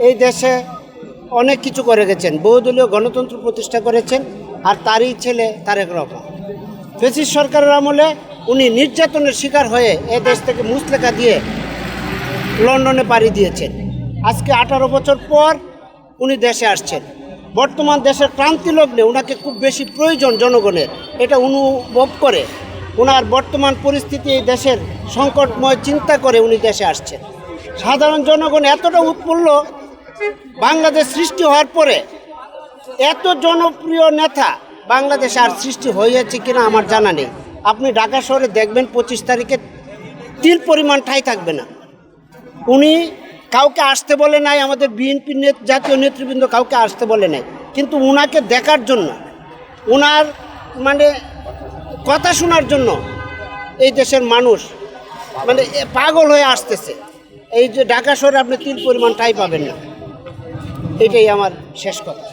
এই দেশে অনেক কিছু করে গেছেন, বহুদলীয় গণতন্ত্র প্রতিষ্ঠা করেছেন। আর তারই ছেলে তারেক রহমান ফ্যাসিস্ট সরকারের আমলে উনি নির্যাতনের শিকার হয়ে এ দেশ থেকে মুচলেকা দিয়ে লন্ডনে পাড়ি দিয়েছেন। আজকে 18 বছর পর উনি দেশে আসছেন। বর্তমান দেশের ক্রান্তি লগ্নে ওনাকে খুব বেশি প্রয়োজন জনগণের, এটা অনুভব করে ওনার বর্তমান পরিস্থিতি এই দেশের সংকটময় চিন্তা করে উনি দেশে আসছেন। সাধারণ জনগণ এতটা উৎফুল্ল, বাংলাদেশ সৃষ্টি হওয়ার পরে এত জনপ্রিয় নেতা বাংলাদেশে আর সৃষ্টি হয়েছে কিনা আমার জানা নেই। আপনি ঢাকা শহরে দেখবেন 25 তারিখে তিল পরিমাণ ঠাঁই থাকবে না। উনি কাউকে আসতে বলে নাই, আমাদের বিএনপি জাতীয় নেতৃবৃন্দ কাউকে আসতে বলে নাই, কিন্তু উনাকে দেখার জন্য, ওনার মানে কথা শোনার জন্য এই দেশের মানুষ মানে পাগল হয়ে আসতেছে। এই যে ঢাকা শহরে আপনি তিল পরিমাণ ঠাঁই পাবেন না, এটাই আমার শেষ কথা।